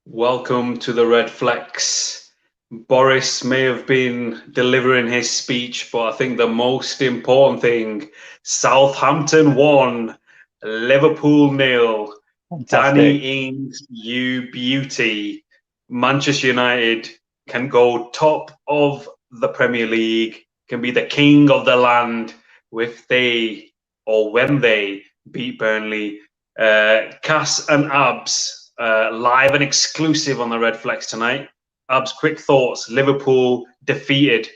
Welcome to the RedFlex. Boris may have been delivering his speech, but I think the most important thing, Southampton won, Liverpool nil. Fantastic. Danny Ings, you beauty. Manchester United can go top of the Premier League, can be the king of the land if they or when they beat Burnley. Cass and Abs live and exclusive on the RedFlex tonight. Abs, quick thoughts. Liverpool defeated.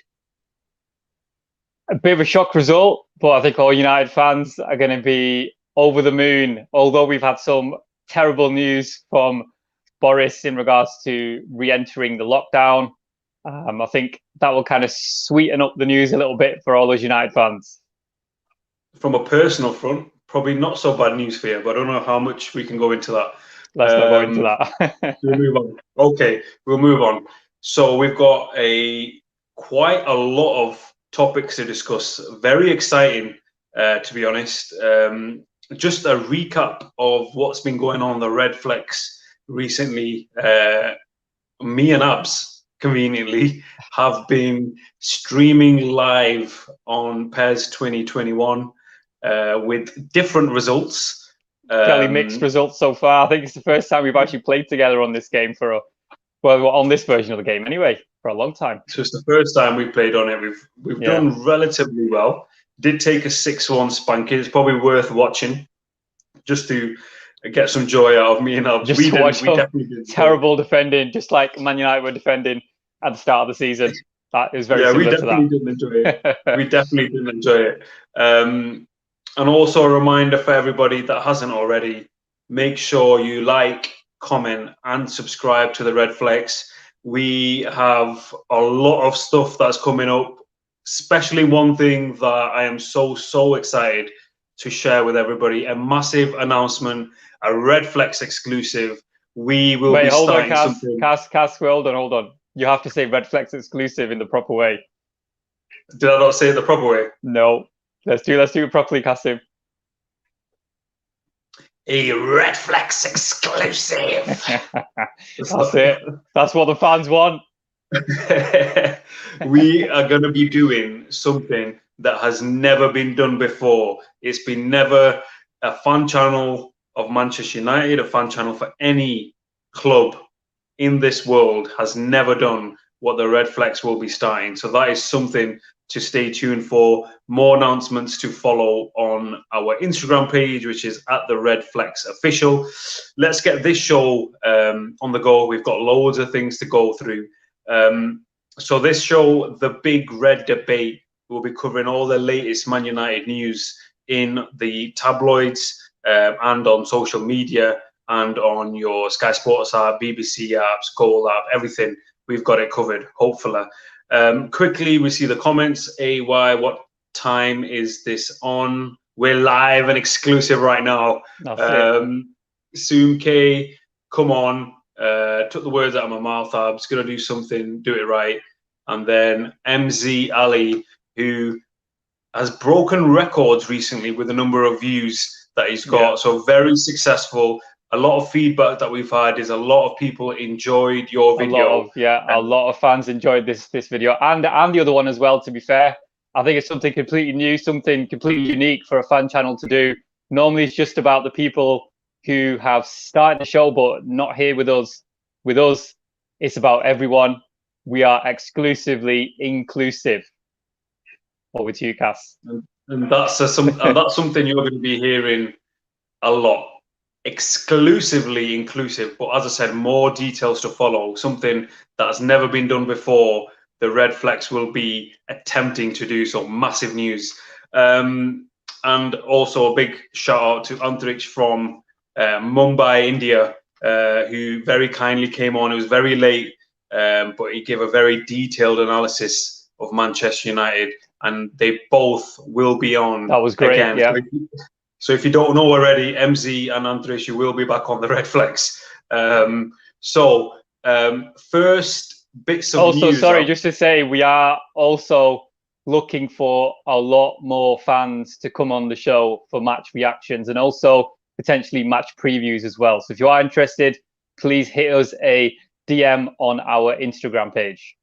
A bit of a shock result, but I think all United fans are going to be over the moon. Although we've had some terrible news from Boris in regards to re-entering the lockdown, I think that will kind of sweeten up the news a little bit for all those United fans. From a personal front, probably not so bad news for you, but I don't know how much we can go into that. Let's not go into that. We'll move on. Okay, we'll move on. So we've got quite a lot of topics to discuss. Very exciting, to be honest. Just a recap of what's been going on the RedFlex recently. Me and Abs, conveniently, have been streaming live on PES 2021 with different results. Fairly mixed results so far. I think it's the first time we've actually played together on this game on this version of the game anyway, for a long time. So it's the first time we've played on it. We've done relatively well. Did take a 6-1 spanking. It's probably worth watching just to get some joy out of me and Abs. Just to watch terrible defending, just like Man United were defending at the start of the season. That is very similar to that. We definitely didn't enjoy it. We definitely didn't enjoy it. And also a reminder for everybody that hasn't already, make sure you like, comment, and subscribe to the RedFlex. We have a lot of stuff that's coming up, especially one thing that I am so excited to share with everybody. A massive announcement, a RedFlex exclusive. We will be starting something. Cass, hold on. You have to say RedFlex exclusive in the proper way. Did I not say it the proper way? No. Let's do it properly, Kasim. A RedFlex exclusive. That's it. That's what the fans want. We are going to be doing something that has never been done before. It's been never a fan channel of Manchester United, a fan channel for any club in this world has never done what the RedFlex will be starting. So that is something to stay tuned for. More announcements to follow on our Instagram page, which is at the RedFlex official. Let's get this show on the go. We've got loads of things to go through. So this show, The Big Red Debate, will be covering all the latest Man United news in the tabloids and on social media and on your Sky Sports app, BBC apps, Goal app, everything. We've got it covered, hopefully. Quickly, we see the comments. AY, what time is this on? We're live and exclusive right now. Soon K, come on. Took the words out of my mouth. I'm just going to do something, do it right. And then MZ Ali, who has broken records recently with the number of views that he's got. Yeah. So very successful. A lot of feedback that we've had is a lot of people enjoyed your video. A lot of fans enjoyed this video and the other one as well, to be fair. I think it's something completely new, something completely unique for a fan channel to do. Normally it's just about the people who have started the show but not here with us. With us, it's about everyone. We are exclusively inclusive. Over to you, Cass. And that's something you're going to be hearing a lot. Exclusively inclusive, but as I said, more details to follow. Something that has never been done before. The RedFlex will be attempting to do so. Massive news, and also a big shout out to Antrich from Mumbai, India, who very kindly came on. It was very late, but he gave a very detailed analysis of Manchester United, and they both will be on. That was great. Again. Yeah. So if you don't know already, MZ and Andres, you will be back on the RedFlex. First bits of news. Also, sorry, just to say, we are also looking for a lot more fans to come on the show for match reactions and also potentially match previews as well. So if you are interested, please hit us a DM on our Instagram page.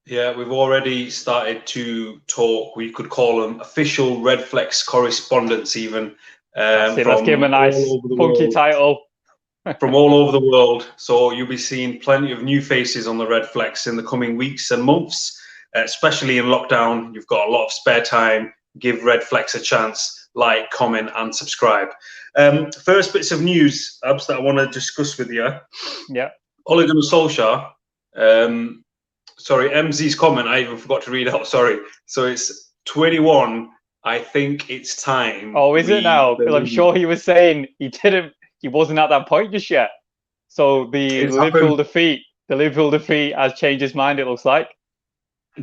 Yeah, we've already started to talk. We could call them official RedFlex correspondents, even Let's give him a nice funky title. From all over the world. So you'll be seeing plenty of new faces on the RedFlex in the coming weeks and months, especially in lockdown. You've got a lot of spare time. Give RedFlex a chance. Like, comment, and subscribe. First bits of news, Abs, that I want to discuss with you. Yeah. Ole Gunnar Solskjaer. Sorry, MZ's comment, I even forgot to read out, sorry. So it's 21, I think it's time. Oh, is it now? Because I'm sure he was saying he wasn't at that point just yet. So the Liverpool defeat has changed his mind, it looks like.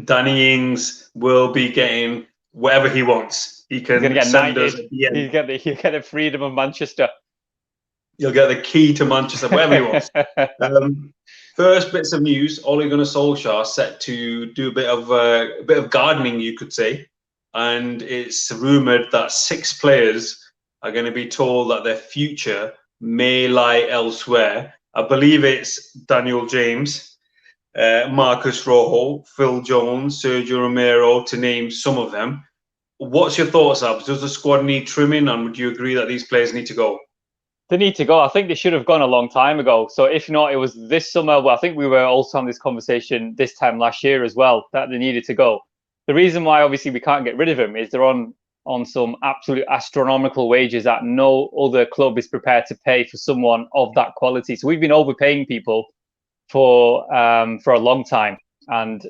Danny Ings will be getting whatever he wants. He can send us at the end. He'll get the freedom of Manchester. He'll get the key to Manchester, whatever he wants. First bits of news: Ole Gunnar Solskjaer set to do a bit of gardening, you could say, and it's rumored that 6 players are going to be told that their future may lie elsewhere. I believe it's Daniel James, Marcus Rojo, Phil Jones, Sergio Romero, to name some of them. What's your thoughts, Abs? Does the squad need trimming, and would you agree that these players need to go? They need to go. I think they should have gone a long time ago. So if not, it was this summer. Well, I think we were also on this conversation this time last year as well, that they needed to go. The reason why obviously we can't get rid of them is they're on some absolute astronomical wages that no other club is prepared to pay for someone of that quality. So we've been overpaying people for a long time, and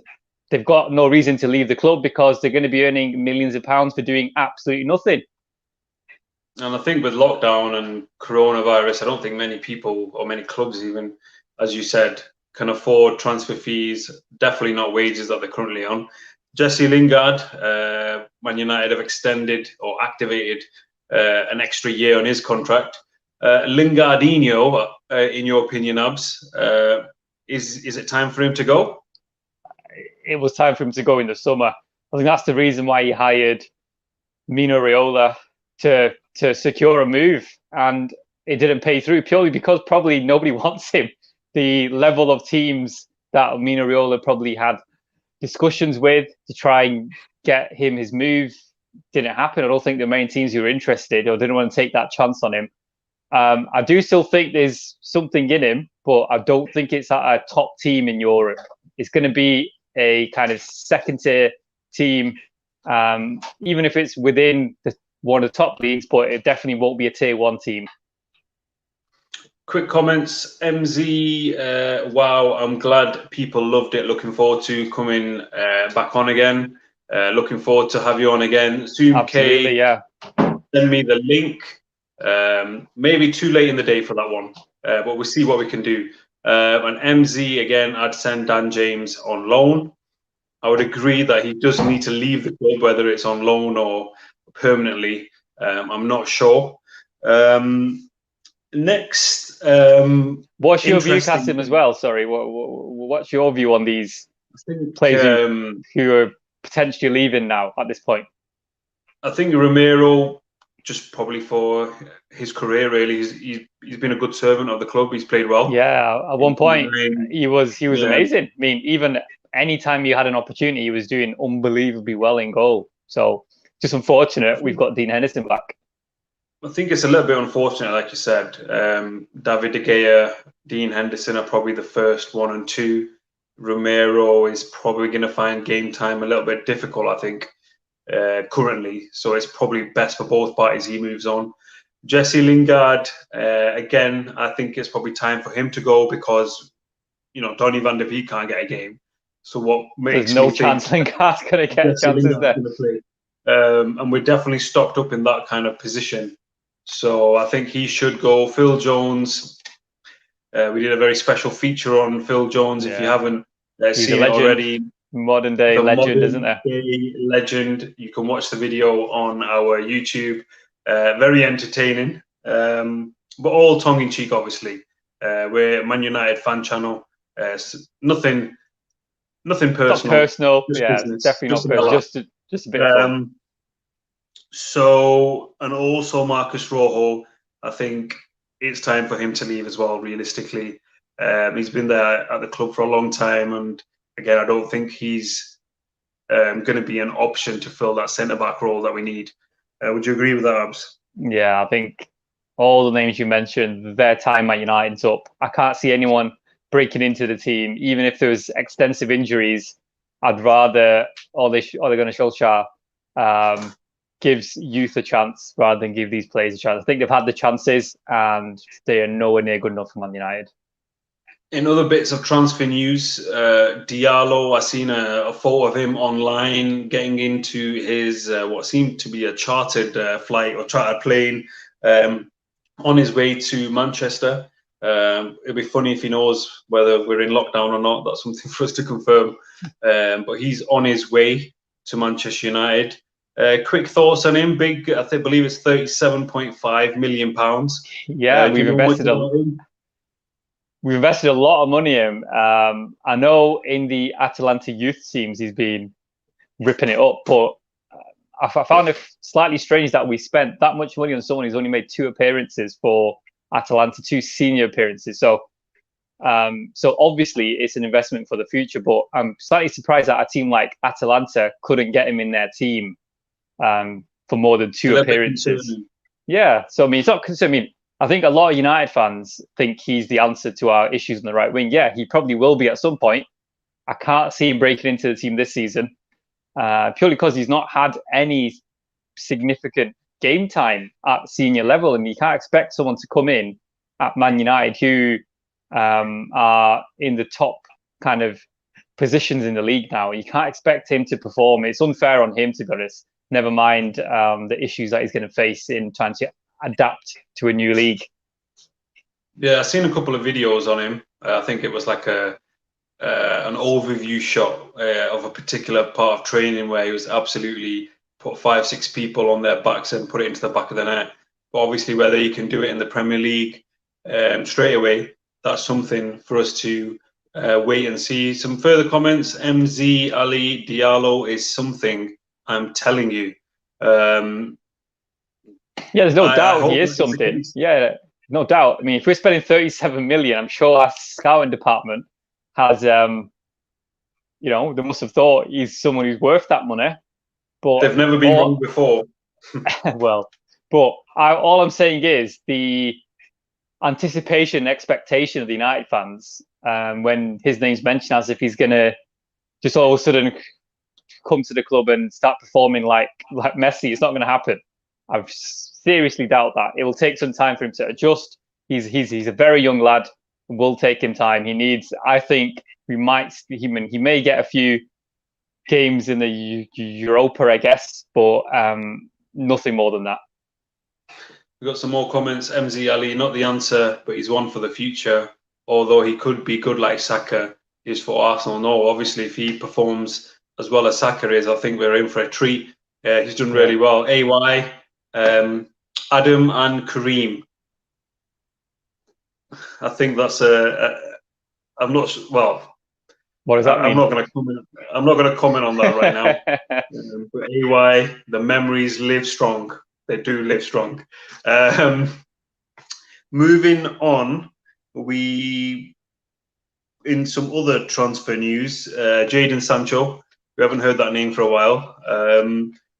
they've got no reason to leave the club because they're going to be earning millions of pounds for doing absolutely nothing. And I think with lockdown and coronavirus, I don't think many people or many clubs even, as you said, can afford transfer fees, definitely not wages that they're currently on. Jesse Lingard, Man United have extended or activated an extra year on his contract. Lingardinho, in your opinion, Abs, is it time for him to go? It was time for him to go in the summer. I think that's the reason why he hired Mino Raiola to secure a move, and it didn't pay through purely because probably nobody wants him. The level of teams that Mino Raiola probably had discussions with to try and get him his move didn't happen. I don't think the main teams who were interested or didn't want to take that chance on him. I do still think there's something in him, but I don't think it's at a top team in Europe. It's going to be a kind of second tier team, even if it's within one of the top leagues, but it definitely won't be a tier 1 team. Quick comments. MZ, wow, I'm glad people loved it. Looking forward to coming back on again. Looking forward to have you on again. Zoom Absolutely, K, yeah. Send me the link. Maybe too late in the day for that one, but we'll see what we can do. And MZ, again, I'd send Dan James on loan. I would agree that he does need to leave the club, whether it's on loan or permanently. I'm not sure. Next, what's your view, Kasim, as well? Sorry, what's your view on these players who are potentially leaving now at this point? I think Romero, just probably for his career, really, he's been a good servant of the club. He's played well. Yeah, at one point he was amazing. I mean, even anytime he had an opportunity, he was doing unbelievably well in goal. So just unfortunate we've got Dean Henderson back. I think it's a little bit unfortunate, like you said. David De Gea, Dean Henderson are probably the first 1 and 2. Romero is probably going to find game time a little bit difficult, I think, currently. So it's probably best for both parties he moves on. Jesse Lingard, again, I think it's probably time for him to go because, Donny van de Beek can't get a game. So what makes There's no chance Lingard's going to get chances there. And we're definitely stocked up in that kind of position. So I think he should go. Phil Jones, we did a very special feature on Phil Jones. Yeah. If you haven't seen it already, modern day legend, isn't there? Legend. You can watch the video on our YouTube. Very entertaining, but all tongue in cheek, obviously. We're a Man United fan channel. Nothing personal. Not personal. Yeah, business. Definitely not personal. Just a bit of fun. So, and also Marcus Rojo, I think it's time for him to leave as well, realistically. He's been there at the club for a long time, and again, I don't think he's going to be an option to fill that centre-back role that we need. Would you agree with that, Abs? Yeah, I think all the names you mentioned, their time at United's up. I can't see anyone breaking into the team, even if there was extensive injuries. I'd rather Ole Gunnar Solskjaer gives youth a chance rather than give these players a chance. I think they've had the chances and they are nowhere near good enough for Man United. In other bits of transfer news, Diallo, I seen a photo of him online getting into his what seemed to be a chartered flight or chartered plane on his way to Manchester. It'd be funny if he knows whether we're in lockdown or not. That's something for us to confirm. But he's on his way to Manchester United. Quick thoughts on him? Big, I believe it's £37.5 million. Yeah, we've invested a lot of money in him. I know in the Atalanta youth teams he's been ripping it up, but I found it slightly strange that we spent that much money on someone who's only made 2 appearances for Atalanta, 2 senior appearances. So obviously it's an investment for the future, but I'm slightly surprised that a team like Atalanta couldn't get him in their team for more than 2 appearances. Yeah, so I mean, it's not concerned. I mean, I think a lot of United fans think he's the answer to our issues on the right wing. Yeah, he probably will be at some point. I can't see him breaking into the team this season, purely because he's not had any significant game time at senior level, and you can't expect someone to come in at Man United who are in the top kind of positions in the league now. You can't expect him to perform. It's unfair on him, to be honest. Never mind the issues that he's going to face in trying to adapt to a new league. Yeah, I've seen a couple of videos on him. I think it was like an overview shot of a particular part of training where he was absolutely put 5-6 people on their backs and put it into the back of the net. But obviously, whether he can do it in the Premier League straight away, that's something for us to wait and see. Some further comments. MZ Ali Diallo is something, I'm telling you. Yeah, there's no doubt he is something. Yeah, no doubt. I mean, if we're spending 37 million, I'm sure our scouting department has, they must have thought he's someone who's worth that money. But they've never been wrong before. Well, but all I'm saying is the anticipation, expectation of the United fans when his name's mentioned, as if he's going to just all of a sudden come to the club and start performing like Messi. It's not going to happen. I seriously doubt that. It will take some time for him to adjust. He's a very young lad. It will take him time. He needs. I think he may get a few games in the Europa, I guess, but nothing more than that. We've got some more comments. MZ Ali, not the answer, but he's one for the future. Although he could be good like Saka is for Arsenal. No, obviously, if he performs as well as Saka is, I think we're in for a treat. He's done really well. AY, Adam and Kareem. I think that's I'm not well. What does that mean? I'm not going to comment on that right now. But AY, the memories live strong. They do live strong. Moving on, in some other transfer news, Jadon Sancho. We haven't heard that name for a while.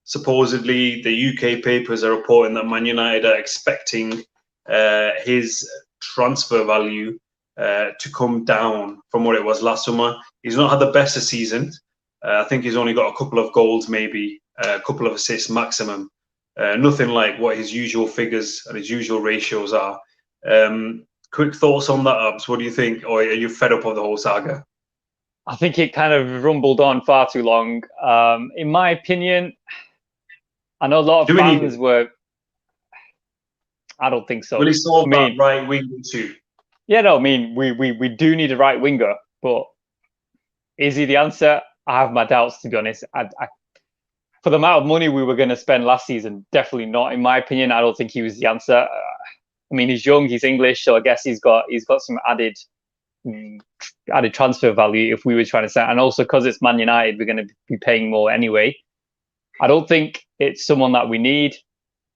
Supposedly, the UK papers are reporting that Man United are expecting his transfer value to come down from what it was last summer. He's not had the best of seasons. I think he's only got a couple of goals, maybe a couple of assists maximum. Nothing like what his usual figures and his usual ratios are. Quick thoughts on that, Abs. What do you think? Or are you fed up of the whole saga? I think it kind of rumbled on far too long. In my opinion, I know a lot of fans were. I don't think so. Well, he saw that right winger too. Yeah, no, I mean we do need a right winger, but is he the answer? I have my doubts, to be honest. For the amount of money we were going to spend last season, definitely not. In my opinion, I don't think he was the answer. I mean, he's young, he's English, so I guess he's got some added transfer value if we were trying to sell. And also because it's Man United, we're going to be paying more anyway. I don't think it's someone that we need.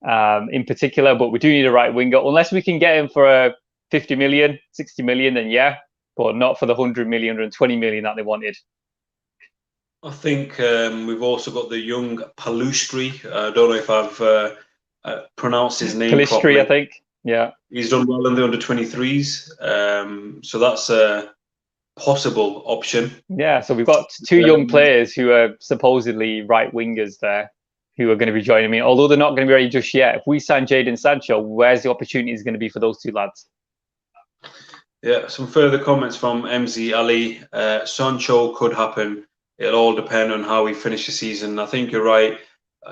in particular, but we do need a right winger. Unless we can get him for 50 million, 60 million, then yeah, but not for the 100 million, 120 million that they wanted. I think we've also got the young Palustri. I don't know if I've pronounced his name Palustri, properly. I think. Yeah. He's done well in the under-23s. So that's a possible option. Yeah, so we've got two young players who are supposedly right wingers there who are going to be joining me. Although they're not going to be ready just yet. If we sign Jadon Sancho, where's the opportunities going to be for those two lads? Yeah, some further comments from MZ Ali. Sancho could happen. It'll all depend on how we finish the season. I think you're right.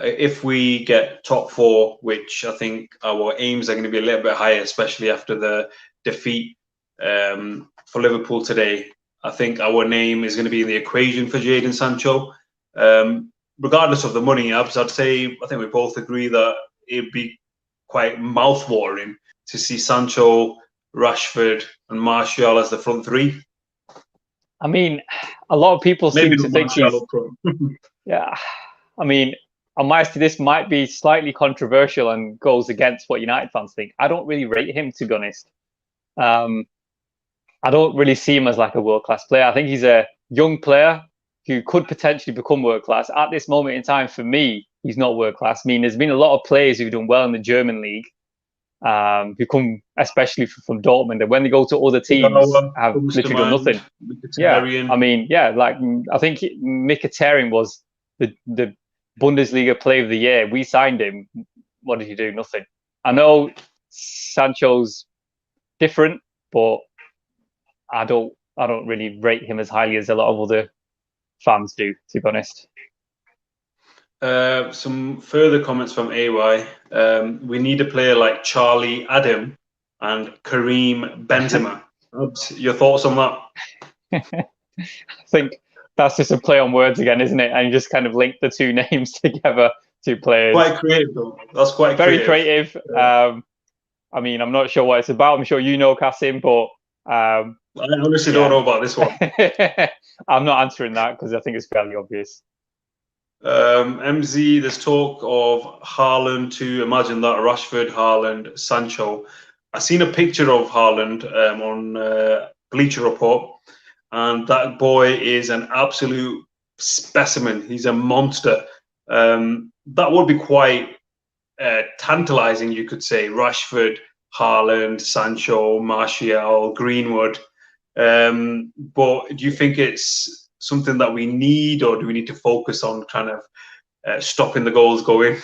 If we get top 4, which I think our aims are going to be a little bit higher, especially after the defeat for Liverpool today, I think our name is going to be in the equation for Jadon Sancho. Regardless of the money, Abs, I think we both agree that it'd be quite mouth-watering to see Sancho, Rashford, and Martial as the front 3. I mean, a lot of people seem to think he's... Yeah, I mean, this might be slightly controversial and goes against what United fans think. I don't really rate him, to be honest. I don't really see him as like a world-class player. I think he's a young player who could potentially become world-class. At this moment in time, for me, he's not world-class. I mean, there's been a lot of players who've done well in the German league, who come especially from Dortmund, and when they go to other teams, have literally done nothing. Yeah, I mean, yeah, like I think Mkhitaryan was the Bundesliga Player of the Year. We signed him. What did he do? Nothing. I know Sancho's different, but I don't really rate him as highly as a lot of other fans do, to be honest. Some further comments from AY. We need a player like Charlie Adam and Karim Benzema. Your thoughts on that? I think that's just a play on words again, isn't it? And you just kind of link the two names together, two players. Quite creative, though. That's quite very creative. I mean, I'm not sure what it's about. I'm sure you know, Kasim, but I honestly don't know about this one. I'm not answering that because I think it's fairly obvious. MZ, there's talk of Haaland to imagine that Rashford, Haaland, Sancho. I seen a picture of Haaland on Bleacher Report, and that boy is an absolute specimen. He's a monster. That would be quite tantalizing, you could say. Rashford, Haaland, Sancho, Martial, Greenwood. But do you think it's something that we need, or do we need to focus on kind of stopping the goals going?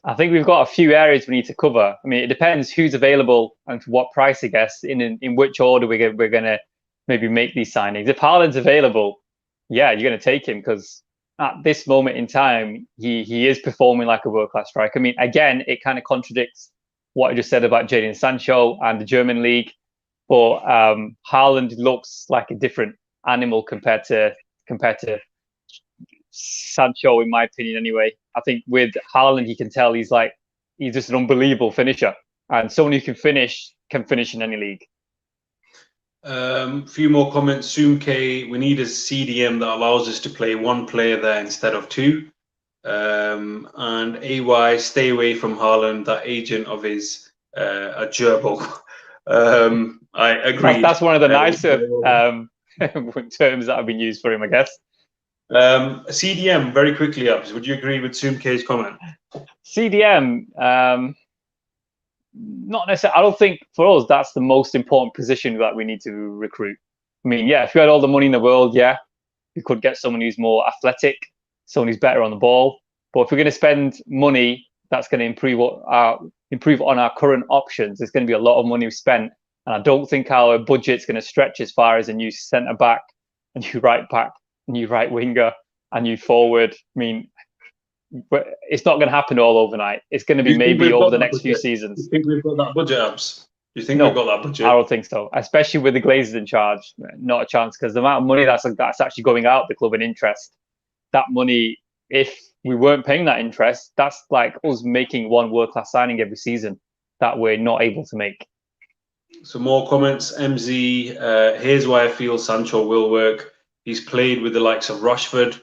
I think we've got a few areas we need to cover. I mean, it depends who's available and for what price, I guess, in which order we're going to maybe make these signings. If Haaland's available, yeah, you're going to take him because at this moment in time, he is performing like a world-class striker. I mean, again, it kind of contradicts what I just said about Jadon Sancho and the German league, but Haaland looks like a different animal compared to Sancho, in my opinion. Anyway, I think with Haaland, you can tell he's just an unbelievable finisher, and someone who can finish in any league. Few more comments. Zoom-K, we need a CDM that allows us to play one player there instead of two. And AY, stay away from Haaland. That agent of his a gerbil. I agree. That's one of the nicer terms that have been used for him, I guess. CDM, very quickly, Abs, would you agree with Zoom-K's comment? CDM, not necessarily. I don't think for us that's the most important position that we need to recruit. I mean, yeah, if we had all the money in the world, yeah, we could get someone who's more athletic, someone who's better on the ball. But if we're going to spend money that's going to improve on our current options, there's going to be a lot of money spent. And I don't think our budget's going to stretch as far as a new centre back, a new right back, a new right winger, a new forward. I mean, it's not going to happen all overnight. It's going to be maybe over the next few seasons. Do you think we've got that budget, Abs? Do you think we've got that budget? I don't think so. Especially with the Glazers in charge, not a chance. Because the amount of money that's actually going out the club in interest, that money, if we weren't paying that interest, that's like us making one world-class signing every season that we're not able to make. Some more comments. MZ, here's why I feel Sancho will work. He's played with the likes of Rashford.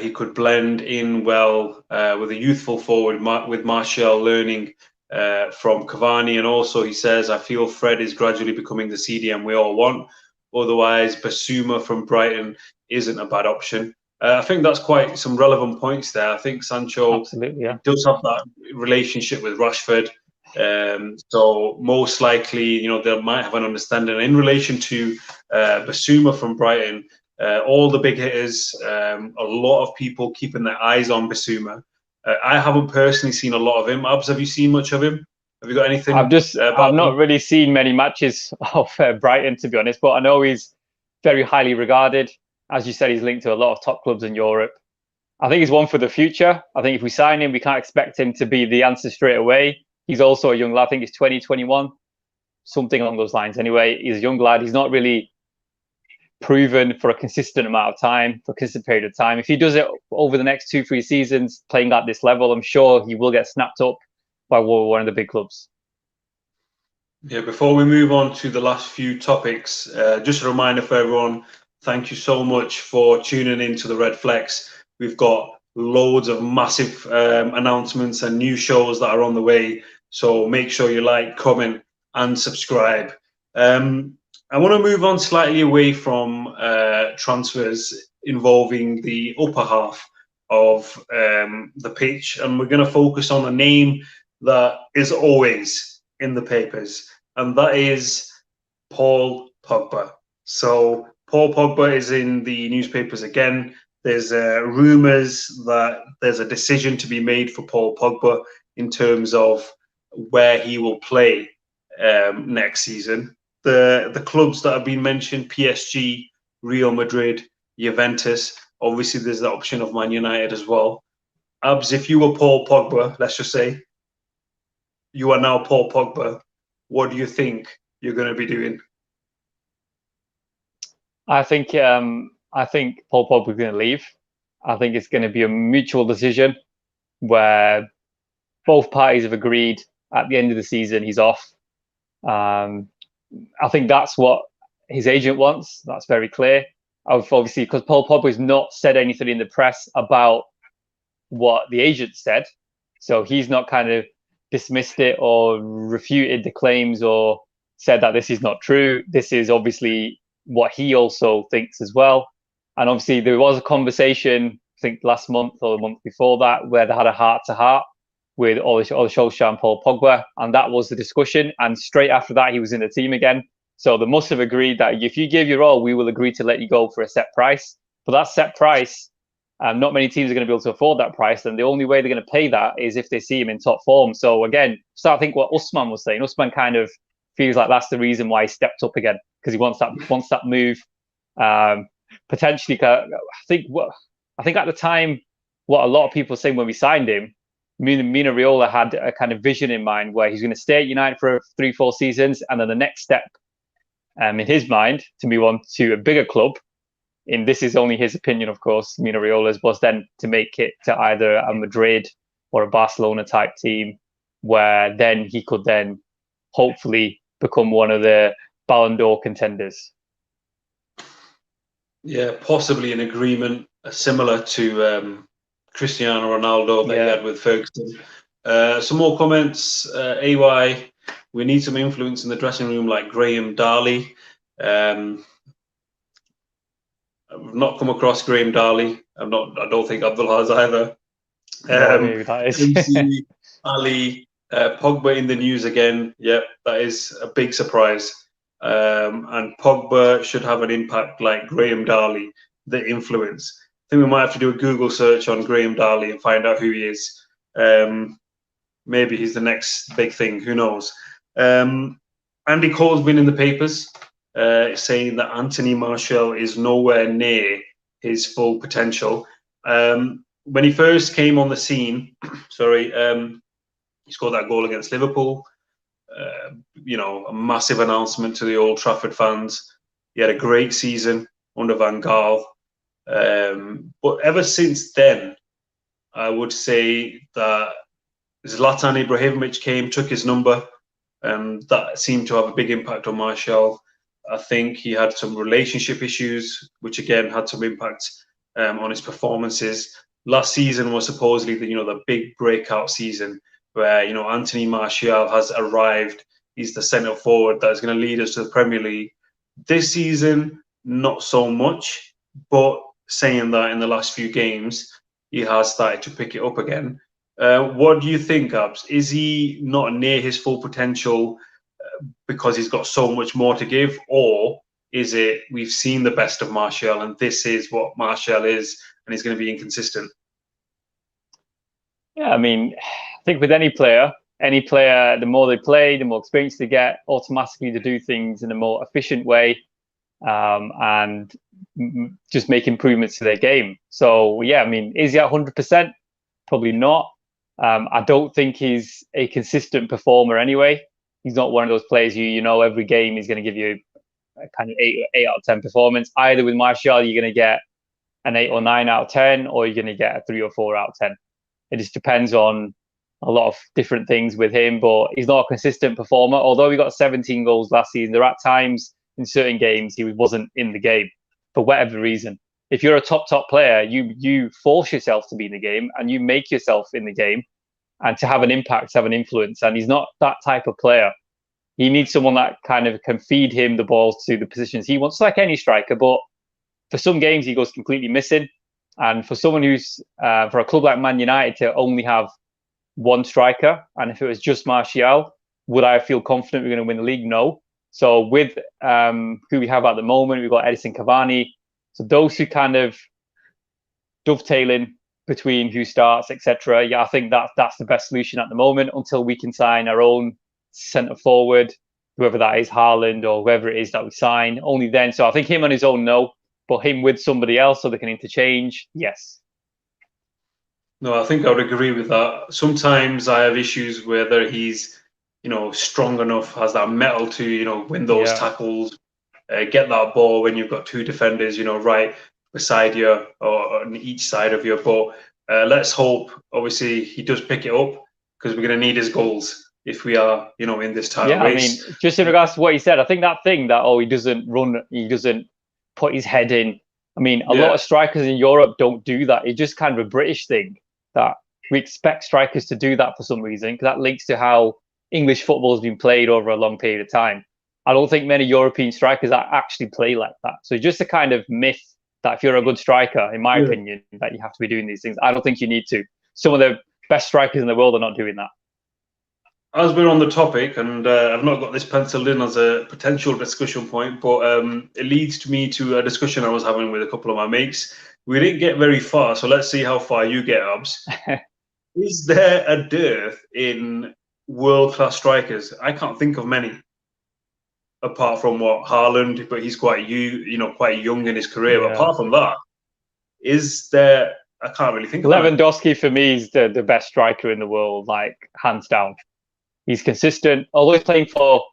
He could blend in well with a youthful forward, with Martial learning from Cavani. And also he says, I feel Fred is gradually becoming the CDM we all want. Otherwise, Basuma from Brighton isn't a bad option. I think that's quite some relevant points there. I think Sancho does have that relationship with Rashford. So most likely, you know, they might have an understanding. In relation to Basuma from Brighton, all the big hitters, a lot of people keeping their eyes on Basuma. I haven't personally seen a lot of him. Abs, have you seen much of him? Have you got anything? I've not really seen many matches of Brighton, to be honest, but I know he's very highly regarded. As you said, he's linked to a lot of top clubs in Europe. I think he's one for the future. I think if we sign him, we can't expect him to be the answer straight away. He's also a young lad. I think he's 20, 21, something along those lines. Anyway, he's a young lad. He's not really proven for a consistent amount of time, for a consistent period of time. If he does it over the next 2-3 seasons, playing at this level, I'm sure he will get snapped up by one of the big clubs. Yeah, before we move on to the last few topics, just a reminder for everyone, thank you so much for tuning in to the RedFlex. We've got loads of massive announcements and new shows that are on the way. So make sure you like, comment, and subscribe. I want to move on slightly away from transfers involving the upper half of the pitch. And we're going to focus on a name that is always in the papers, and that is Paul Pogba. So Paul Pogba is in the newspapers again. There's rumours that there's a decision to be made for Paul Pogba in terms of where he will play next season. The clubs that have been mentioned, PSG, Real Madrid, Juventus. Obviously, there's the option of Man United as well. Abs, if you were Paul Pogba, let's just say you are now Paul Pogba, what do you think you're going to be doing? I think Paul Pogba is going to leave. I think it's going to be a mutual decision where both parties have agreed at the end of the season he's off. I think that's what his agent wants. That's very clear. Obviously, because Paul Pogba has not said anything in the press about what the agent said. So he's not kind of dismissed it or refuted the claims or said that this is not true. This is obviously what he also thinks as well. And obviously there was a conversation, I think last month or the month before that, where they had a heart-to-heart with Ole Solskjaer and Paul Pogba, and that was the discussion. And straight after that, he was in the team again. So they must have agreed that if you give your all, we will agree to let you go for a set price. But that set price, not many teams are going to be able to afford that price, and the only way they're going to pay that is if they see him in top form. So again, I think what Usman was saying. Usman kind of feels like that's the reason why he stepped up again, because he wants that move. Potentially, I think at the time, what a lot of people were saying when we signed him, Mino Raiola had a kind of vision in mind where he's going to stay at United for 3-4 seasons, and then the next step, in his mind, to move on to a bigger club. And this is only his opinion, of course, Mino Raiola's, was then to make it to either a Madrid or a Barcelona type team, where then he could then hopefully become one of the Ballon d'Or contenders. Yeah, possibly an agreement similar to Cristiano Ronaldo that he had with Ferguson. Some more comments. AY, we need some influence in the dressing room like Graham Darley. I've not come across Graham Darley. I don't think Abdul has either. MC, Ali, Pogba in the news again. Yep, that is a big surprise. And Pogba should have an impact like Graham Darley, the influence. I think we might have to do a Google search on Graham Darley and find out who he is. Maybe he's the next big thing. Who knows? Andy Cole's been in the papers saying that Anthony Martial is nowhere near his full potential. When he first came on the scene, he scored that goal against Liverpool. A massive announcement to the Old Trafford fans. He had a great season under Van Gaal. But ever since then, I would say that Zlatan Ibrahimovic came, took his number, and that seemed to have a big impact on Martial. I think he had some relationship issues, which again had some impact on his performances. Last season was supposedly the big breakout season where Anthony Martial has arrived. He's the centre forward that's going to lead us to the Premier League. This season, not so much, but saying that in the last few games, he has started to pick it up again. What do you think, Abs? Is he not near his full potential because he's got so much more to give, or is it we've seen the best of Martial and this is what Martial is and he's going to be inconsistent? Yeah, I mean, I think with any player, the more they play, the more experience they get, automatically to do things in a more efficient way, and just make improvements to their game. So yeah, I mean, is he at 100%? Probably not. I don't think he's a consistent performer anyway. He's not one of those players every game he's going to give you a kind of 8 out of 10 performance. Either with Martial, you're going to get an 8 or 9 out of 10, or you're going to get a 3 or 4 out of 10. It just depends on a lot of different things with him, but he's not a consistent performer. Although he got 17 goals last season, there are times in certain games he wasn't in the game for whatever reason. If you're a top player, you force yourself to be in the game and you make yourself in the game and to have an impact, to have an influence. And he's not that type of player. He needs someone that kind of can feed him the balls to the positions he wants, like any striker. But for some games, he goes completely missing. And for someone who's, for a club like Man United to only have one striker, and if it was just Martial, would I feel confident we're going to win the league? No. So with who we have at the moment, we've got Edison Cavani. So those who kind of dovetailing between who starts, etc. Yeah, I think that's the best solution at the moment until we can sign our own centre forward, whoever that is, Haaland or whoever it is that we sign. Only then. So I think him on his own, no. But him with somebody else so they can interchange, yes. No, I think I would agree with that. Sometimes I have issues whether he's, strong enough, has that metal to, win those tackles, get that ball when you've got two defenders, right beside you or on each side of you. But let's hope, obviously, he does pick it up because we're going to need his goals if we are, in this title race. I mean, just in regards to what he said, I think that thing that, he doesn't run, he doesn't put his head in. I mean, a lot of strikers in Europe don't do that. It's just kind of a British thing that we expect strikers to do that for some reason, because that links to how English football has been played over a long period of time. I don't think many European strikers actually play like that. So just a kind of myth that if you're a good striker, in my opinion, that you have to be doing these things. I don't think you need to. Some of the best strikers in the world are not doing that. As we're on the topic, and I've not got this penciled in as a potential discussion point, but it leads me to a discussion I was having with a couple of my mates. We didn't get very far, so let's see how far you get, Abs. Is there a dearth in world-class strikers? I can't think of many, apart from Haaland, but he's quite young in his career. But apart from that, is there? I can't really think of Lewandowski for me is the best striker in the world, like hands down. He's consistent, although he's playing for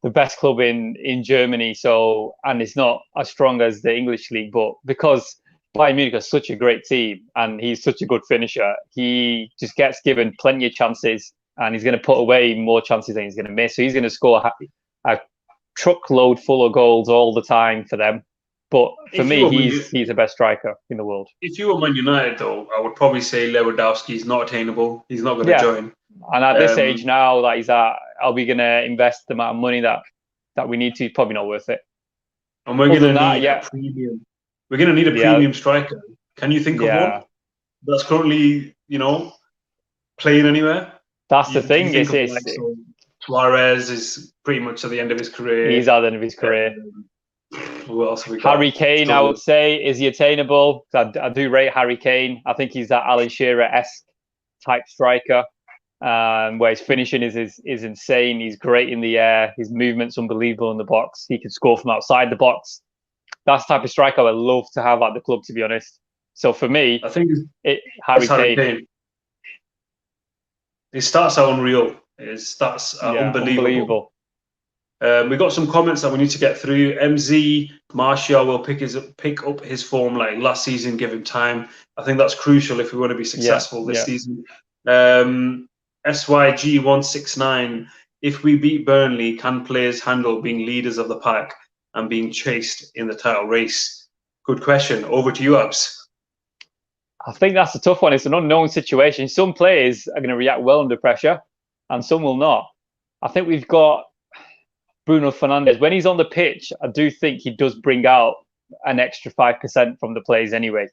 the best club in Germany. So, and it's not as strong as the English league, but because Bayern Munich is such a great team and he's such a good finisher, he just gets given plenty of chances and he's going to put away more chances than he's going to miss. So he's going to score a truckload full of goals all the time for them. But for me, he's the best striker in the world. If you were Man United, though, I would probably say Lewandowski is not attainable. He's not going to join. And at this age now that he's at, are we going to invest the amount of money that we need to? Probably not worth it. And we're going to need a premium. We're going to need a premium striker. Can you think of one that's currently, playing anywhere? That's the thing. Suarez is pretty much at the end of his career. He's at the end of his career. Who else have we got? Harry Kane, I would say, is he attainable? I do rate Harry Kane. I think he's that Alan Shearer-esque type striker, where his finishing is insane. He's great in the air. His movement's unbelievable in the box. He can score from outside the box. That's the type of striker I would love to have at the club, to be honest. So for me, I think Harry Kane. His stats are unreal. His stats are unbelievable. We got some comments that we need to get through. MZ Martial will pick up his form like last season. Give him time. I think that's crucial if we want to be successful this season. SYG169. If we beat Burnley, can players handle being leaders of the pack and being chased in the title race? Good question. Over to you, Abs. I think that's a tough one. It's an unknown situation. Some players are going to react well under pressure, and some will not. I think we've got Bruno Fernandes. When he's on the pitch, I do think he does bring out an extra 5% from the players anyway.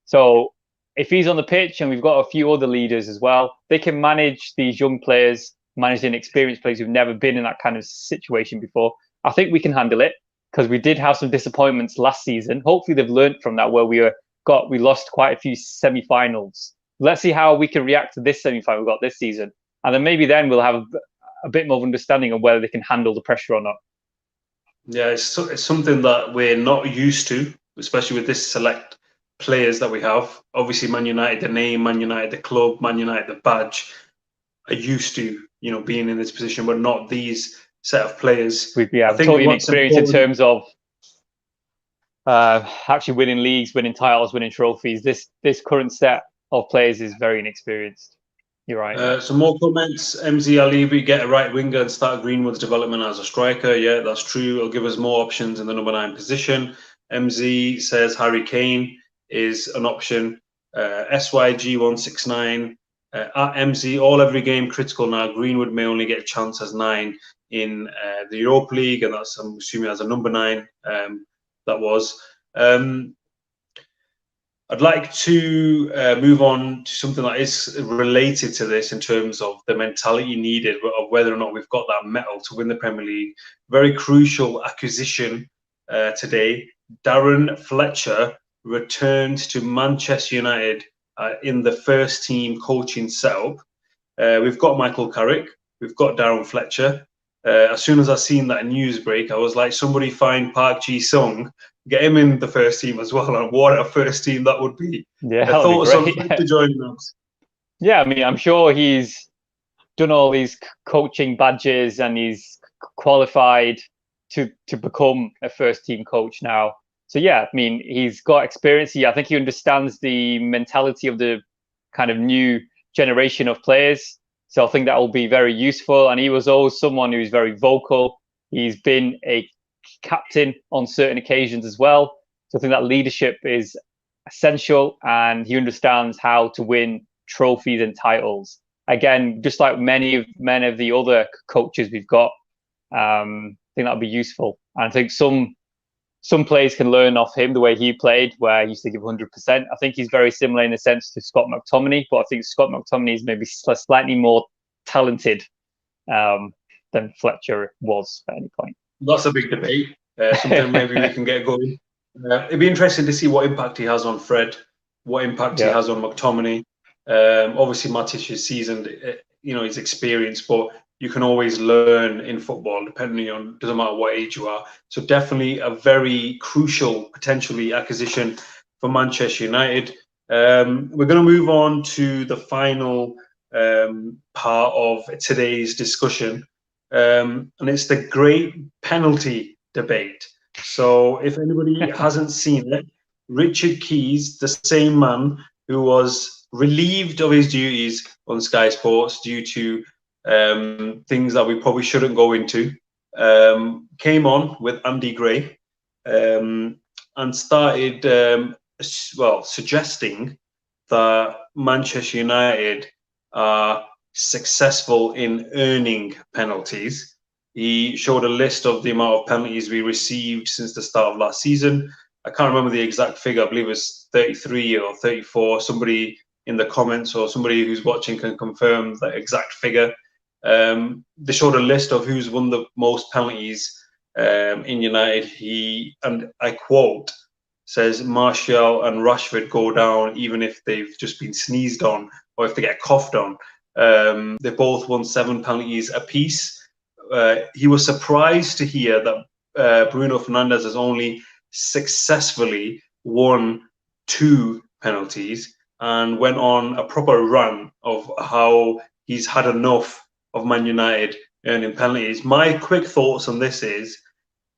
So if he's on the pitch, and we've got a few other leaders as well, they can manage these young players, manage the inexperienced players who've never been in that kind of situation before. I think we can handle it, because we did have some disappointments last season. Hopefully they've learned from that, where we lost quite a few semi-finals. Let's see how we can react to this semi-final we got this season. And then maybe then we'll have a bit more of understanding of whether they can handle the pressure or not. Yeah, it's something that we're not used to, especially with this select players that we have. Obviously, Man United, the name, Man United, the club, Man United, the badge, are used to, being in this position, but not these set of players. We've totally inexperienced in terms of actually winning leagues, winning titles, winning trophies. This current set of players is very inexperienced. You're right. Some more comments. MZ Alibi, get a right winger and start Greenwood's development as a striker. Yeah, that's true. It'll give us more options in the number 9 position. MZ says Harry Kane is an option. SYG169 at MZ, all every game critical now. Greenwood may only get a chance as 9 in the Europa League, and that's, I'm assuming, as a number 9. That was. I'd like to move on to something that is related to this in terms of the mentality needed of whether or not we've got that mettle to win the Premier League. Very crucial acquisition today. Darren Fletcher returned to Manchester United in the first team coaching setup. We've got Michael Carrick. We've got Darren Fletcher. As soon as I seen that news break, I was like, somebody find Park Ji-sung, get him in the first team as well. And what a first team that would be. Yeah, thoughts on to join us? Yeah, I mean, I'm sure he's done all these coaching badges and he's qualified to become a first team coach now. So yeah, I mean, he's got experience. I think he understands the mentality of the kind of new generation of players. So I think that will be very useful. And he was always someone who's very vocal. He's been a captain on certain occasions as well. So I think that leadership is essential, and he understands how to win trophies and titles. Again, just like many of the other coaches we've got, I think that'll be useful. And I think some players can learn off him the way he played, where he used to give 100%. I think he's very similar in a sense to Scott McTominay, but I think Scott McTominay is maybe slightly more talented than Fletcher was at any point. That's a big debate. Something maybe we can get going. It'd be interesting to see what impact he has on Fred, what impact he has on McTominay. Obviously, Matic is seasoned, he's experienced, but you can always learn in football, depending on, doesn't matter what age you are. So definitely a very crucial, potentially, acquisition for Manchester United. We're going to move on to the final part of today's discussion, and it's the great penalty debate. So if anybody hasn't seen it, Richard Keys, the same man who was relieved of his duties on Sky Sports due to things that we probably shouldn't go into, came on with Andy Gray and started, suggesting that Manchester United are successful in earning penalties. He showed a list of the amount of penalties we received since the start of last season. I can't remember the exact figure. I believe it was 33 or 34. Somebody in the comments or somebody who's watching can confirm the exact figure. They showed a list of who's won the most penalties in United. He, and I quote, says Martial and Rashford go down even if they've just been sneezed on or if they get coughed on. They both won 7 penalties apiece. He was surprised to hear that Bruno Fernandes has only successfully won 2 penalties, and went on a proper run of how he's had enough of Man United earning penalties. My quick thoughts on this is,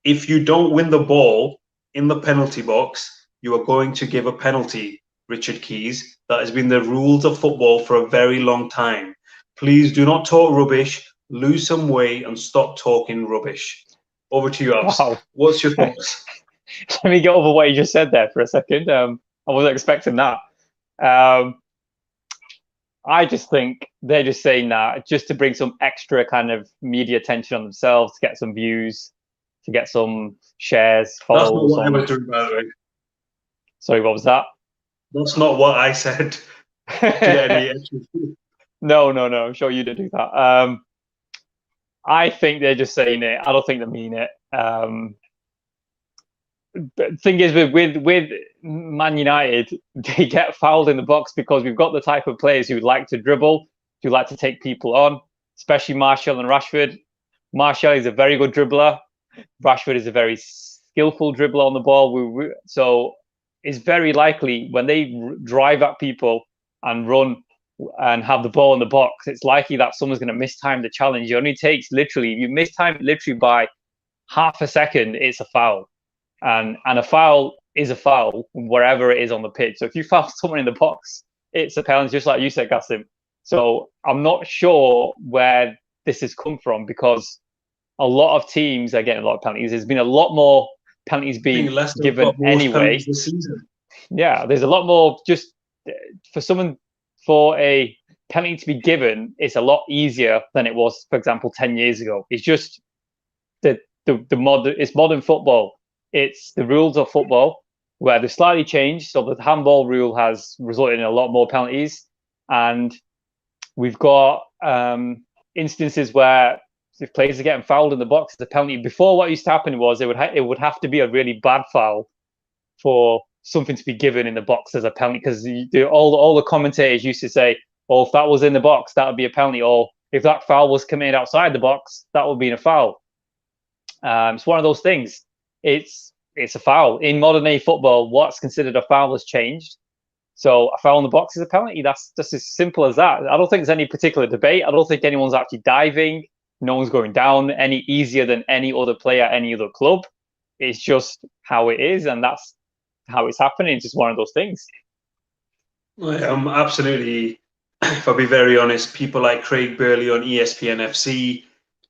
if you don't win the ball in the penalty box, you are going to give a penalty, Richard Keys. That has been the rules of football for a very long time. Please do not talk rubbish, lose some weight and stop talking rubbish. Over to you, Abs. Wow. What's your thoughts? let me get over what you just said there for a second. I wasn't expecting that. I just think they're just saying that just to bring some extra kind of media attention on themselves, to get some views, to get some shares, follows. That's not what I was doing, by the way. Sorry, what was that? That's not what I said. To get any extra views. No. I'm sure you didn't do that. I think they're just saying it. I don't think they mean it. But the thing is, with Man United, they get fouled in the box because we've got the type of players who like to dribble, who like to take people on, especially Martial and Rashford. Martial is a very good dribbler. Rashford is a very skillful dribbler on the ball. So it's very likely when they drive at people and run and have the ball in the box, it's likely that someone's going to mistime the challenge. It only takes literally, if you mistime it literally by half a second, it's a foul. And a foul is a foul wherever it is on the pitch. So if you foul someone in the box, it's a penalty, just like you said, Gassim. So I'm not sure where this has come from, because a lot of teams are getting a lot of penalties. There's been a lot more penalties being given anyway. Yeah, there's a lot more. Just for a penalty to be given, it's a lot easier than it was, for example, 10 years ago. It's just it's modern football. It's the rules of football where they've slightly changed. So the handball rule has resulted in a lot more penalties, and we've got instances where if players are getting fouled in the box, it's a penalty. Before, what used to happen was it would have to be a really bad foul for something to be given in the box as a penalty, because all the commentators used to say, "Oh, if that was in the box, that would be a penalty," or if that foul was committed outside the box, that would be a foul. It's one of those things. It's a foul in modern day football. What's considered a foul has changed. So a foul in the box is a penalty. That's just as simple as that. I don't think there's any particular debate. I don't think anyone's actually diving. No one's going down any easier than any other player at any other club. It's just how it is, and that's how it's happening. It's just one of those things. Absolutely. If I'll be very honest, people like Craig Burley on ESPN FC,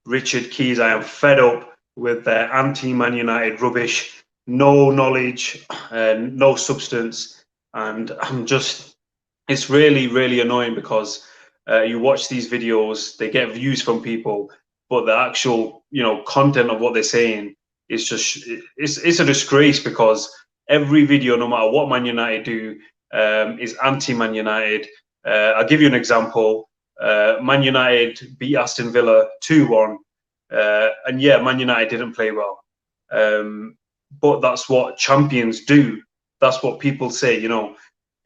Richard Keys, I am fed up with their anti-Man United rubbish, no knowledge, no substance, and it's really, really annoying, because you watch these videos, they get views from people, but the actual, content of what they're saying is just, it's a disgrace, because every video, no matter what Man United do, is anti-Man United. I'll give you an example. Man United beat Aston Villa 2-1. And yeah, Man United didn't play well, but that's what champions do. That's what people say.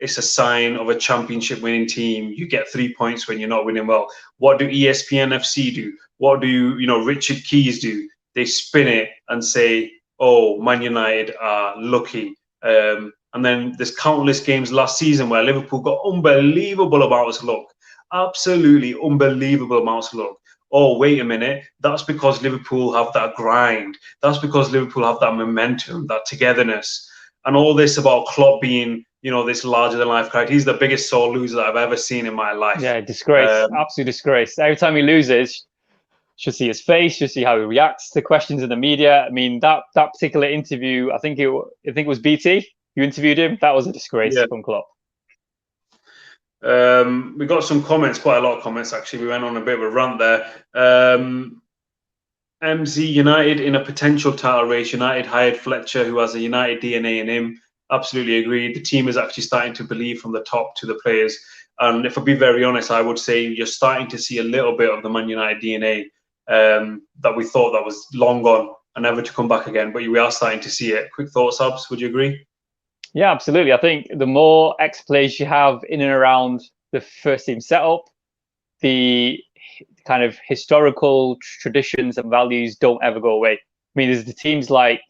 It's a sign of a championship winning team. You get 3 points when you're not winning well. What do ESPN FC do? What do Richard Keys do? They spin it and say, "Oh, Man United are lucky." And then there's countless games last season where Liverpool got unbelievable amounts of luck, absolutely unbelievable amounts of luck. Oh, wait a minute, that's because Liverpool have that grind. That's because Liverpool have that momentum, that togetherness. And all this about Klopp being, this larger-than-life character. He's the biggest sore loser that I've ever seen in my life. Yeah, disgrace, absolute disgrace. Every time he loses, should see his face, should see how he reacts to questions in the media. I mean, that particular interview, I think it was BT. You interviewed him. That was a disgrace from Klopp. We got some comments, quite a lot of comments actually. We went on a bit of a rant there. MZ United in a potential title race. United hired Fletcher, who has a United DNA in him. Absolutely agreed. The team is actually starting to believe from the top to the players. And if I be very honest, I would say you're starting to see a little bit of the Man United DNA that we thought that was long gone and never to come back again. But we are starting to see it. Quick thoughts, Abs? Would you agree? Yeah, absolutely. I think the more ex-players you have in and around the first team setup, the kind of historical traditions and values don't ever go away. I mean, there's the teams like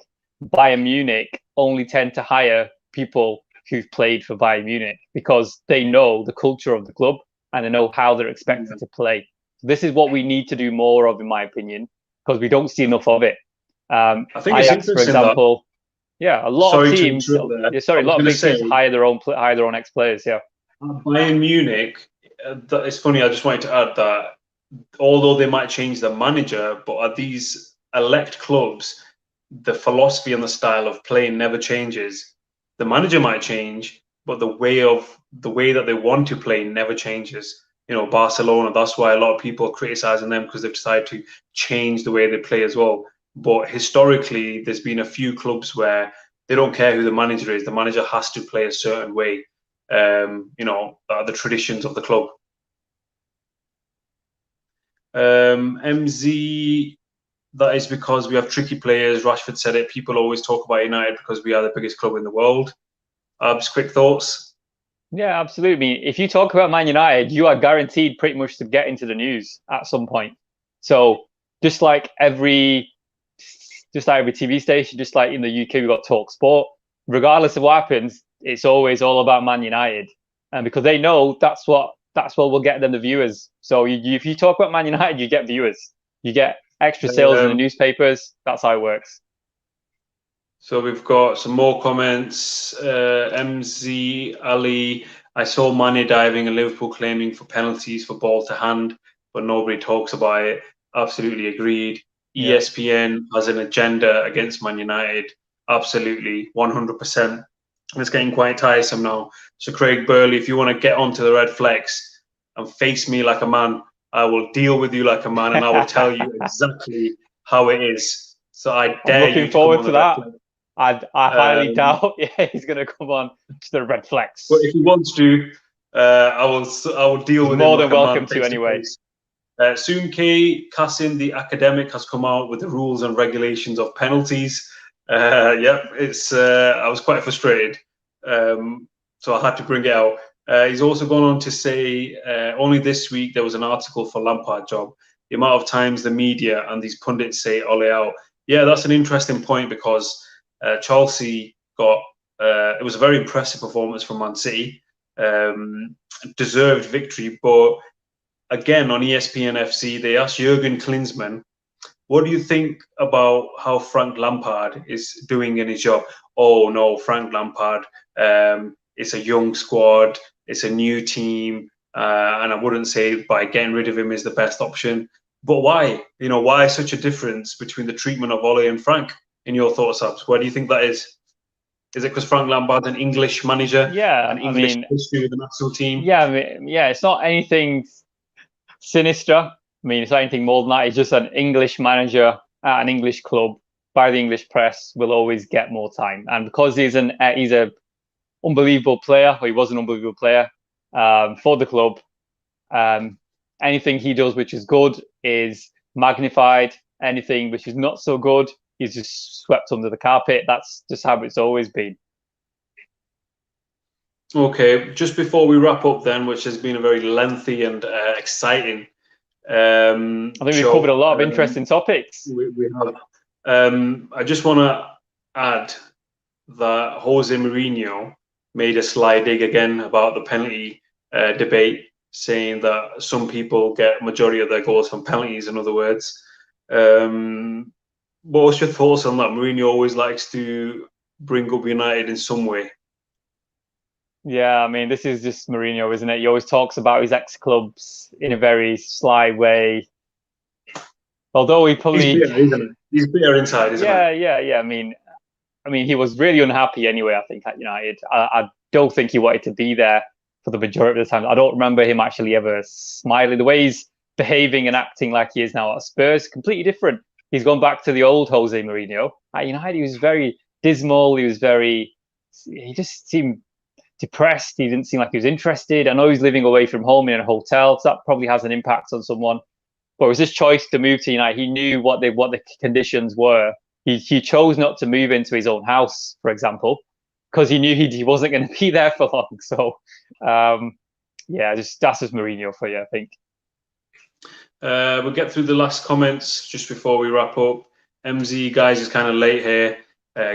Bayern Munich only tend to hire people who've played for Bayern Munich because they know the culture of the club and they know how they're expected to play. This is what we need to do more of, in my opinion, because we don't see enough of it. I think it's interesting, for example. Yeah, a lot of teams. A lot of big teams hire their own ex-players. Yeah. Bayern Munich. It's funny. I just wanted to add that although they might change the manager, but at these elect clubs, the philosophy and the style of playing never changes. The manager might change, but the way that they want to play never changes. You know, Barcelona, that's why a lot of people are criticizing them, because they've decided to change the way they play as well. But historically, there's been a few clubs where they don't care who the manager is. The manager has to play a certain way. You know, the traditions of the club. MZ, that is because we have tricky players. Rashford said it. People always talk about United because we are the biggest club in the world. Abs, quick thoughts? Yeah, absolutely. If you talk about Man United, you are guaranteed pretty much to get into the news at some point. So just like every TV station, just like in the UK, we've got Talk Sport. Regardless of what happens, it's always all about Man United, and because they know that's what will get them the viewers. So if you talk about Man United, you get viewers, you get extra sales in the newspapers. That's how it works. So we've got some more comments. MZ Ali, I saw Mane diving and Liverpool claiming for penalties for ball to hand, but nobody talks about it. Absolutely agreed. Yeah. ESPN has an agenda against Man United. Absolutely, 100%. And it's getting quite tiresome now. So Craig Burley, if you want to get onto the RedFlex and face me like a man, I will deal with you like a man, and I will tell you exactly how it is. So I dare you. I'm looking forward to that. I highly doubt he's going to come on to the RedFlex. But if he wants to, I will deal with him. More than welcome to anyway. Soon K Kassim, the academic, has come out with the rules and regulations of penalties. It's I was quite frustrated, so I had to bring it out. He's also gone on to say only this week there was an article for Lampard job. The amount of times the media and these pundits say Ole out. Yeah, that's an interesting point, because Chelsea got it was a very impressive performance from Man City, deserved victory. But again, on ESPN FC, they asked Jurgen Klinsmann, what do you think about how Frank Lampard is doing in his job? Oh no, Frank Lampard, it's a young squad, it's a new team, and I wouldn't say by getting rid of him is the best option. But why? You know, why such a difference between the treatment of Ole and Frank? In your thoughts, Abs, where do you think that is? Is it because Frank Lampard's an English manager? Yeah, an English history with the national team? Yeah, it's not anything sinister. I mean, it's not anything more than that. He's just an English manager at an English club by the English press will always get more time, and because he's a unbelievable player, or he was an unbelievable player for the club. Anything he does which is good is magnified. Anything which is not so good, he's just swept under the carpet. That's just how it's always been. Okay, just before we wrap up then, which has been a very lengthy and exciting I think we've covered a lot of interesting topics. We have. I just want to add that Jose Mourinho made a sly dig again about the penalty debate, saying that some people get majority of their goals from penalties, in other words. What's your thoughts on that? Mourinho always likes to bring up United in some way. Yeah, I mean, this is just Mourinho, isn't it? He always talks about his ex-clubs in a very sly way. Although he probably... He's bitter, isn't he? He's bitter inside, isn't he? Yeah. I mean, he was really unhappy anyway, I think, at United. I don't think he wanted to be there for the majority of the time. I don't remember him actually ever smiling. The way he's behaving and acting like he is now at Spurs, completely different. He's gone back to the old Jose Mourinho. At United, he was very dismal. He just seemed depressed. He didn't seem like he was interested. I know he's living away from home in a hotel, so that probably has an impact on someone. But it was his choice to move to United. He knew what the conditions were. He chose not to move into his own house, for example, because he knew he wasn't going to be there for long. So, that's just Mourinho for you, I think. We'll get through the last comments just before we wrap up. MZ, guys, is kind of late here.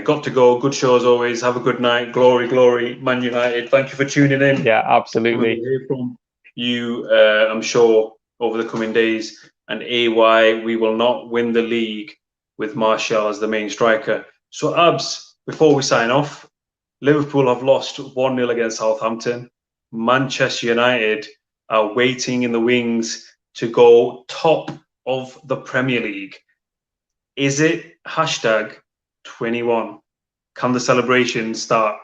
Got to go. Good show as always. Have a good night. Glory, glory, Man United. Thank you for tuning in. Yeah, absolutely. We'll hear from you, I'm sure, over the coming days. And AY, we will not win the league with Martial as the main striker. So, Abs, before we sign off, Liverpool have lost 1-0 against Southampton. Manchester United are waiting in the wings to go top of the Premier League. Is it hashtag 21. Can the celebration start?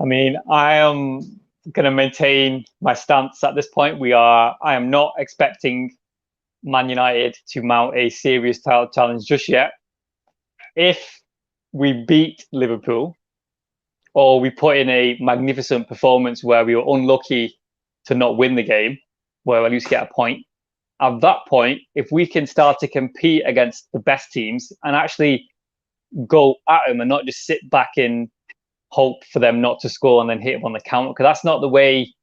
I mean, I am going to maintain my stance at this point. I am not expecting Man United to mount a serious title challenge just yet. If we beat Liverpool, or we put in a magnificent performance where we were unlucky to not win the game, where at least get a point, at that point, if we can start to compete against the best teams and actually go at them and not just sit back and hope for them not to score and then hit them on the counter, because that's not the way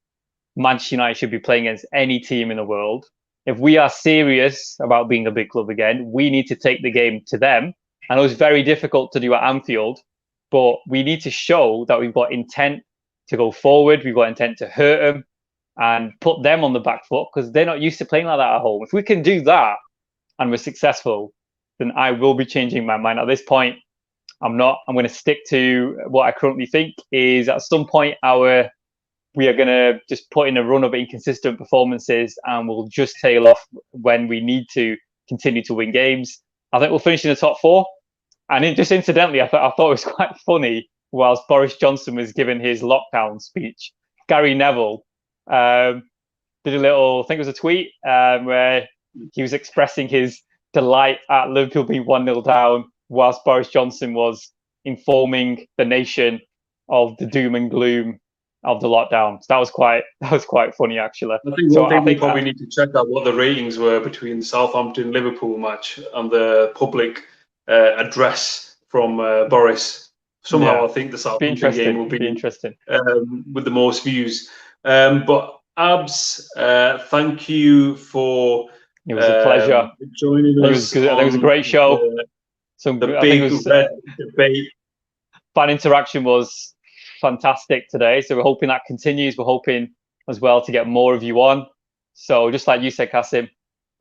Manchester United should be playing against any team in the world. If we are serious about being a big club again, we need to take the game to them. I know it's very difficult to do at Anfield, but we need to show that we've got intent to go forward, we've got intent to hurt them and put them on the back foot, because they're not used to playing like that at home. If we can do that and we're successful, then I will be changing my mind. At this point, I'm not. I'm going to stick to what I currently think is at some point we are going to just put in a run of inconsistent performances and we'll just tail off when we need to continue to win games. I think we'll finish in the top 4. And just incidentally, I thought it was quite funny whilst Boris Johnson was giving his lockdown speech, Gary Neville did a little, I think it was a tweet where he was expressing his delight at Liverpool being 1-0 down, whilst Boris Johnson was informing the nation of the doom and gloom of the lockdown. So that was quite funny, actually. I think we probably need to check out what the ratings were between the Southampton Liverpool match and the public address from Boris. Somehow, I think the Southampton game will be interesting with the most views. But Abs, thank you for it was a pleasure joining us. I think it was a great show. The big red debate. Fan interaction was fantastic today, so we're hoping that continues. We're hoping as well to get more of you on. So just like you said, Kasim,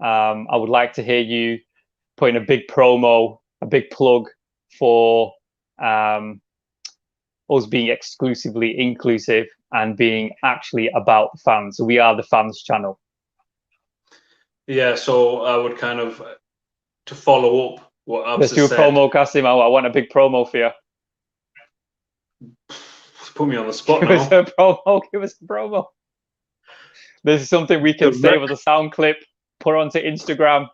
I would like to hear you put in a big promo, a big plug for us being exclusively inclusive and being actually about the fans. So we are the fans channel. Yeah, so I would kind of, to follow up what Abs Let's do a promo, Kasim. I want a big promo for you. Put me on the spot now. Give us a promo. This is something we can save as a sound clip, put onto Instagram,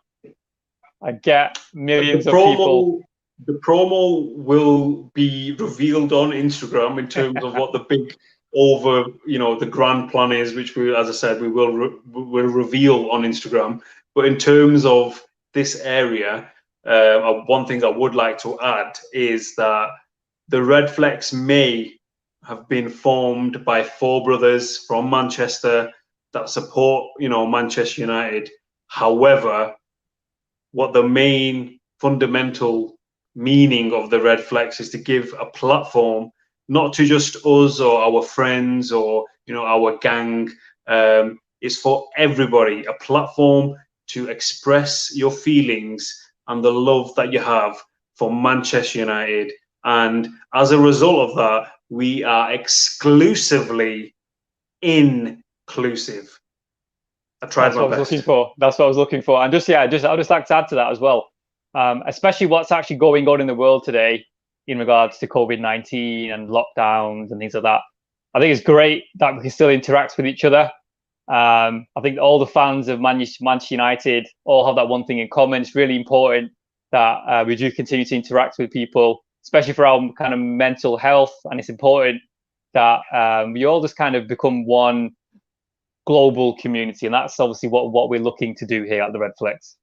and get millions of people. The promo will be revealed on Instagram in terms of what the big the grand plan is, which we, as I said, we will reveal on Instagram. But in terms of this area, one thing I would like to add is that the RedFlex may have been formed by 4 brothers from Manchester that support, Manchester United. However, what the main fundamental meaning of the RedFlex is to give a platform, not to just us or our friends or our gang. It's for everybody, a platform to express your feelings and the love that you have for Manchester United. And as a result of that, we are exclusively inclusive. I tried my best. That's what I was looking for. And I'd just like to add to that as well, especially what's actually going on in the world today in regards to COVID-19 and lockdowns and things like that. I think it's great that we can still interact with each other. I think all the fans of Manchester United all have that one thing in common. It's really important that we do continue to interact with people, especially for our kind of mental health. And it's important that we all just kind of become one global community. And that's obviously what we're looking to do here at the RedFlex.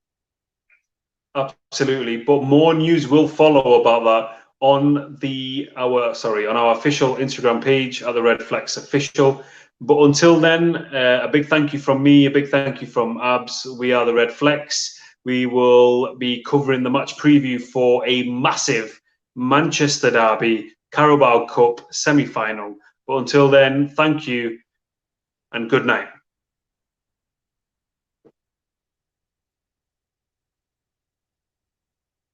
Absolutely. But more news will follow about that on our official Instagram page at the RedFlex Official. But until then, a big thank you from me, a big thank you from Abs. We are the RedFlex. We will be covering the match preview for a massive Manchester derby, Carabao Cup semi-final. But until then, thank you and good night.